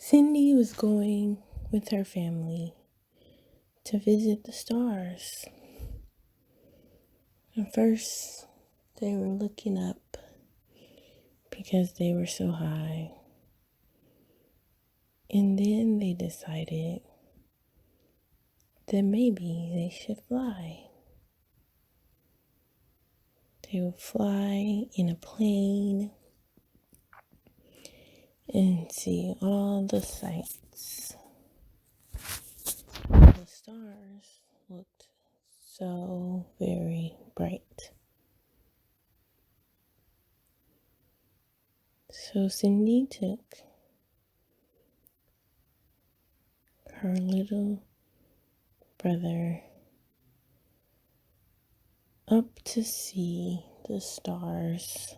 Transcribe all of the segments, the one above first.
Cindy was going with her family to visit the stars. At first, they were looking up because they were so high. And then they decided that maybe they should fly. They would fly in a plane and see all the sights. The stars looked so very bright. So Cindy took her little brother up to see the stars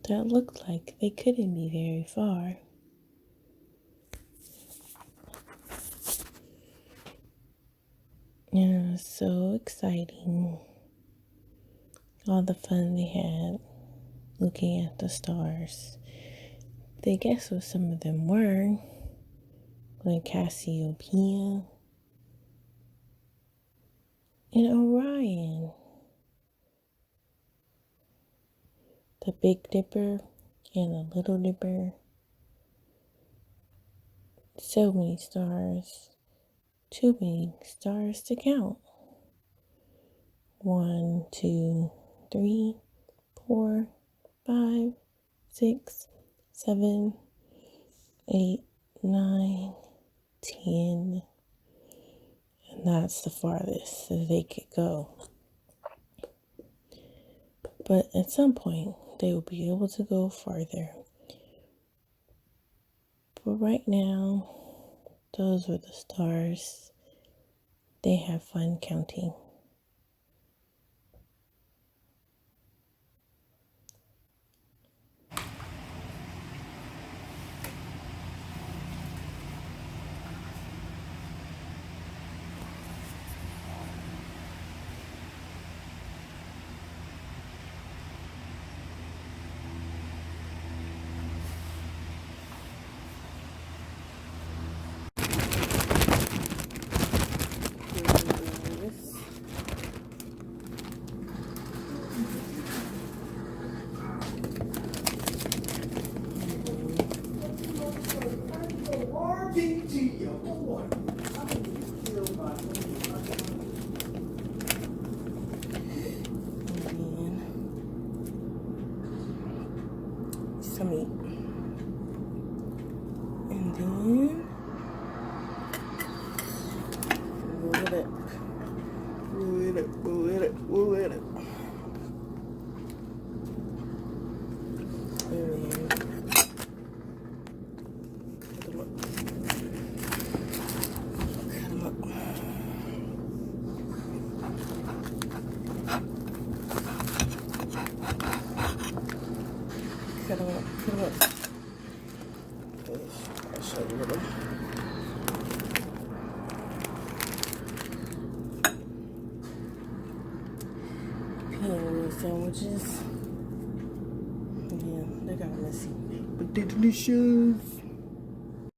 that looked like they couldn't be very far. And it was so exciting, all the fun they had looking at the stars. They guessed what some of them were, like Cassiopeia and Orion, the Big Dipper and the Little Dipper. So many stars, too many stars to count. 1, 2, 3, 4, 5, 6, 7, 8, 9, 10. And that's the farthest that they could go. But at some point, they will be able to go farther. But right now, those were the stars. They have fun counting. Some meat. And then roll it up. Roll it up, roll it up, roll it up. And then cut them up. Cut them up. Cut them up, cut them up. I'll show you them. Pinwheel sandwiches. Yeah, they got messy, but they're delicious.